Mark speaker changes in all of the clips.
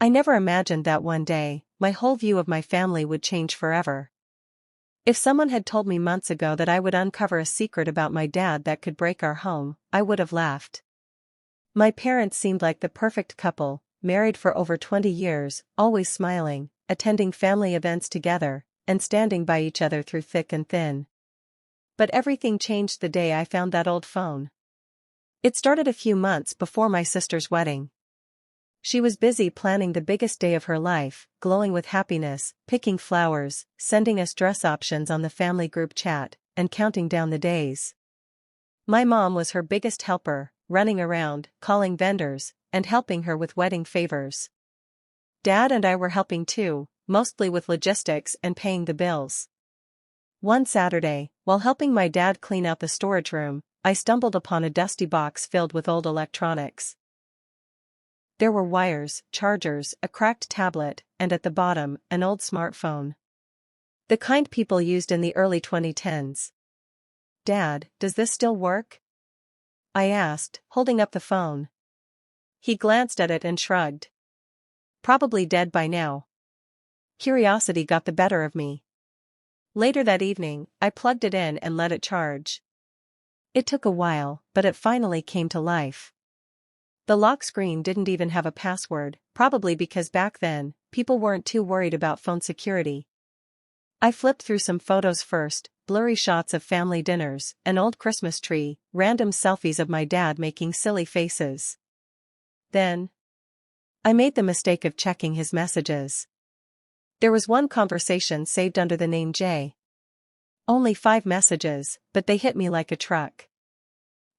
Speaker 1: I never imagined that one day, my whole view of my family would change forever. If someone had told me months ago that I would uncover a secret about my dad that could break our home, I would have laughed. My parents seemed like the perfect couple, married for over 20 years, always smiling, attending family events together, and standing by each other through thick and thin. But everything changed the day I found that old phone. It started a few months before my sister's wedding. She was busy planning the biggest day of her life, glowing with happiness, picking flowers, sending us dress options on the family group chat, and counting down the days. My mom was her biggest helper, running around, calling vendors, and helping her with wedding favors. Dad and I were helping too, mostly with logistics and paying the bills. One Saturday, while helping my dad clean out the storage room, I stumbled upon a dusty box filled with old electronics. There were wires, chargers, a cracked tablet, and at the bottom, an old smartphone. The kind people used in the early 2010s. "Dad, does this still work?" I asked, holding up the phone. He glanced at it and shrugged. "Probably dead by now." Curiosity got the better of me. Later that evening, I plugged it in and let it charge. It took a while, but it finally came to life. The lock screen didn't even have a password, probably because back then, people weren't too worried about phone security. I flipped through some photos first, blurry shots of family dinners, an old Christmas tree, random selfies of my dad making silly faces. Then, I made the mistake of checking his messages. There was one conversation saved under the name Jay. Only 5 messages, but they hit me like a truck.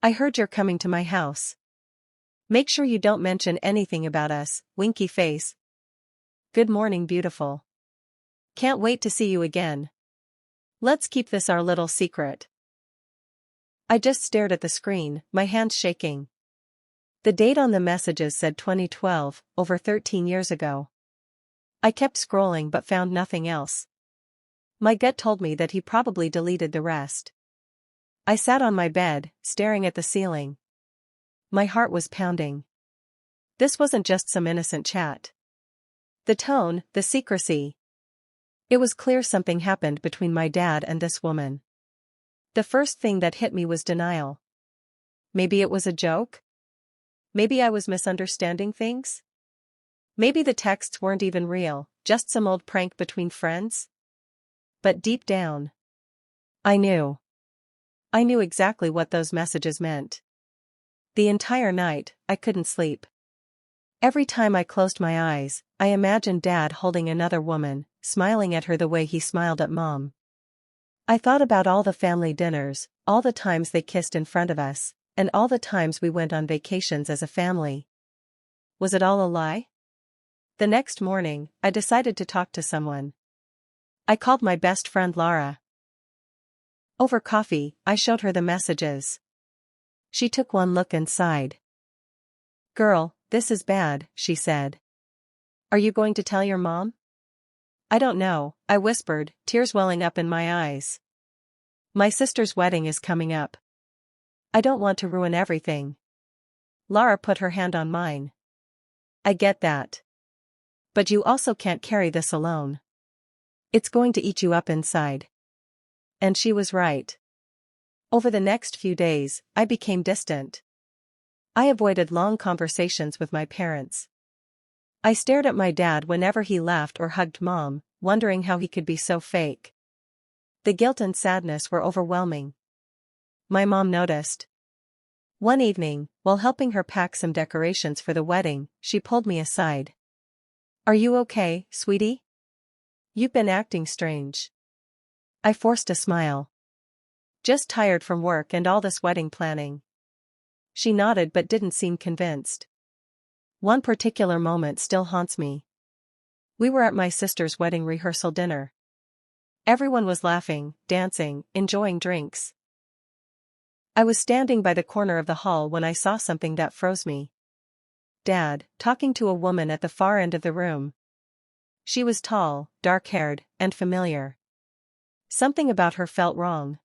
Speaker 1: "I heard you're coming to my house. Make sure you don't mention anything about us, winky face. Good morning, beautiful. Can't wait to see you again. Let's keep this our little secret." I just stared at the screen, my hands shaking. The date on the messages said 2012, over 13 years ago. I kept scrolling but found nothing else. My gut told me that he probably deleted the rest. I sat on my bed, staring at the ceiling. My heart was pounding. This wasn't just some innocent chat. The tone, the secrecy. It was clear something happened between my dad and this woman. The first thing that hit me was denial. Maybe it was a joke? Maybe I was misunderstanding things? Maybe the texts weren't even real, just some old prank between friends? But deep down, I knew. I knew exactly what those messages meant. The entire night, I couldn't sleep. Every time I closed my eyes, I imagined Dad holding another woman, smiling at her the way he smiled at Mom. I thought about all the family dinners, all the times they kissed in front of us, and all the times we went on vacations as a family. Was it all a lie? The next morning, I decided to talk to someone. I called my best friend Laura. Over coffee, I showed her the messages. She took one look and sighed. "Girl, this is bad," she said. "Are you going to tell your mom?" "I don't know," I whispered, tears welling up in my eyes. "My sister's wedding is coming up. I don't want to ruin everything." Laura put her hand on mine. "I get that. But you also can't carry this alone. It's going to eat you up inside." And she was right. Over the next few days, I became distant. I avoided long conversations with my parents. I stared at my dad whenever he laughed or hugged Mom, wondering how he could be so fake. The guilt and sadness were overwhelming. My mom noticed. One evening, while helping her pack some decorations for the wedding, she pulled me aside. "Are you okay, sweetie? You've been acting strange." I forced a smile. "Just tired from work and all this wedding planning." She nodded but didn't seem convinced. One particular moment still haunts me. We were at my sister's wedding rehearsal dinner. Everyone was laughing, dancing, enjoying drinks. I was standing by the corner of the hall when I saw something that froze me. Dad, talking to a woman at the far end of the room. She was tall, dark-haired, and familiar. Something about her felt wrong.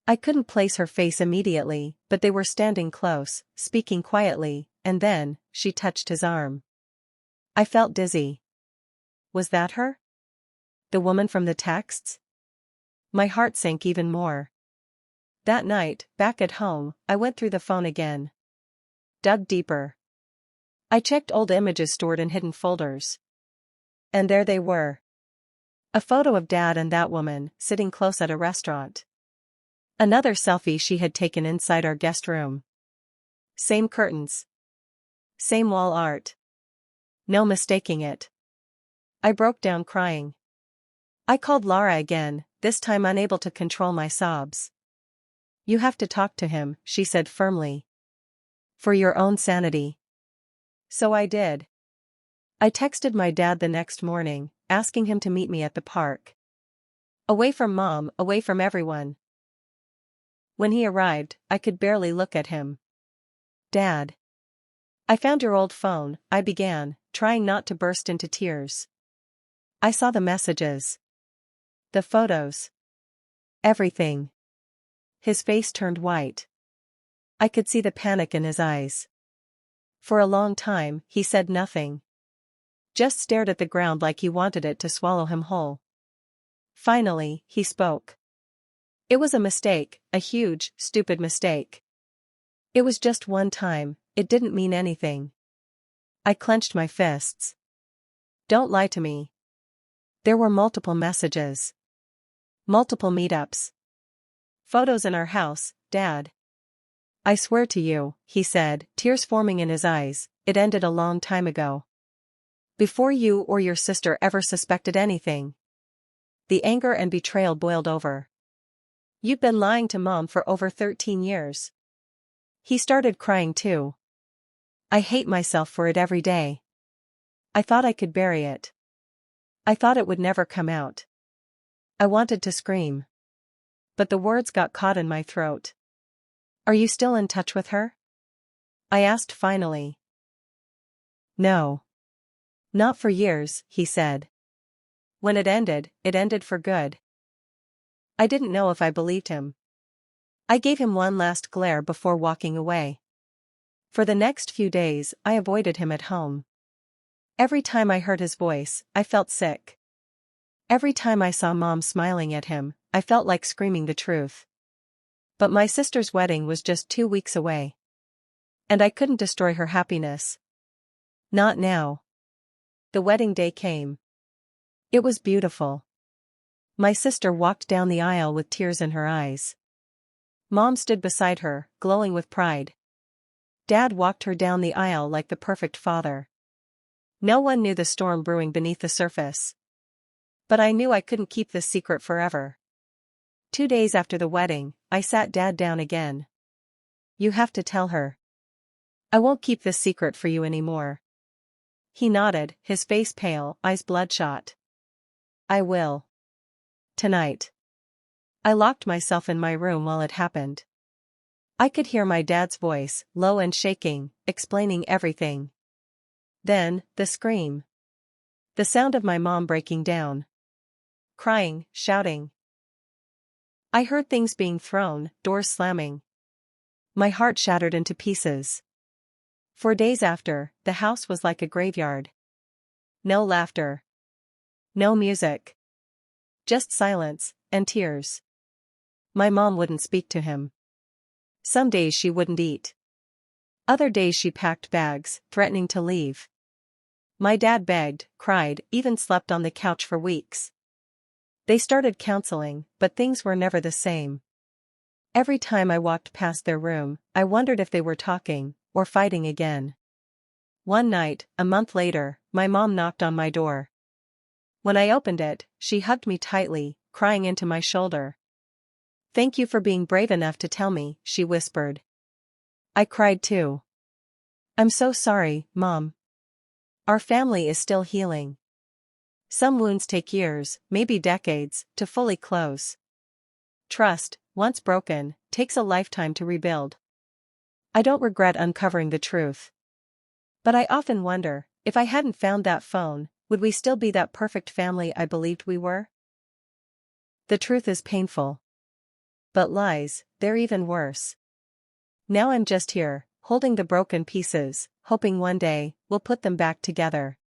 Speaker 1: I couldn't place her face immediately, but they were standing close, speaking quietly, and then, she touched his arm. I felt dizzy. Was that her? The woman from the texts? My heart sank even more. That night, back at home, I went through the phone again. Dug deeper. I checked old images stored in hidden folders. And there they were. A photo of Dad and that woman, sitting close at a restaurant. Another selfie she had taken inside our guest room. Same curtains. Same wall art. No mistaking it. I broke down crying. I called Lara again, this time unable to control my sobs. You have to talk to him, she said firmly. For your own sanity. So I did. I texted my dad the next morning, asking him to meet me at the park. Away from Mom, away from everyone. When he arrived, I could barely look at him. Dad. I found your old phone, I began, trying not to burst into tears. I saw the messages. The photos. Everything. His face turned white. I could see the panic in his eyes. For a long time, he said nothing. Just stared at the ground like he wanted it to swallow him whole. Finally, he spoke. It was a mistake, a huge, stupid mistake. It was just one time, it didn't mean anything. I clenched my fists. Don't lie to me. There were multiple messages. Multiple meetups. Photos in our house, Dad. I swear to you, he said, tears forming in his eyes, it ended a long time ago. Before you or your sister ever suspected anything. The anger and betrayal boiled over. You've been lying to Mom for over 13 years. He started crying too. I hate myself for it every day. I thought I could bury it. I thought it would never come out. I wanted to scream. But the words got caught in my throat. Are you still in touch with her? I asked finally. No. Not for years, he said. When it ended for good. I didn't know if I believed him. I gave him one last glare before walking away. For the next few days, I avoided him at home. Every time I heard his voice, I felt sick. Every time I saw Mom smiling at him, I felt like screaming the truth. But my sister's wedding was just 2 weeks away. And I couldn't destroy her happiness. Not now. The wedding day came. It was beautiful. My sister walked down the aisle with tears in her eyes. Mom stood beside her, glowing with pride. Dad walked her down the aisle like the perfect father. No one knew the storm brewing beneath the surface. But I knew I couldn't keep this secret forever. 2 days after the wedding, I sat Dad down again. You have to tell her. I won't keep this secret for you anymore. He nodded, his face pale, eyes bloodshot. I will. Tonight. I locked myself in my room while it happened. I could hear my dad's voice, low and shaking, explaining everything. Then, the scream. The sound of my mom breaking down. Crying, shouting. I heard things being thrown, doors slamming. My heart shattered into pieces. For days after, the house was like a graveyard. No laughter. No music. Just silence, and tears. My mom wouldn't speak to him. Some days she wouldn't eat. Other days she packed bags, threatening to leave. My dad begged, cried, even slept on the couch for weeks. They started counseling, but things were never the same. Every time I walked past their room, I wondered if they were talking, or fighting again. One night, a month later, my mom knocked on my door. When I opened it, she hugged me tightly, crying into my shoulder. Thank you for being brave enough to tell me, she whispered. I cried too. I'm so sorry, Mom. Our family is still healing. Some wounds take years, maybe decades, to fully close. Trust, once broken, takes a lifetime to rebuild. I don't regret uncovering the truth. But I often wonder, if I hadn't found that phone, would we still be that perfect family I believed we were? The truth is painful. But lies, they're even worse. Now I'm just here, holding the broken pieces, hoping one day, we'll put them back together.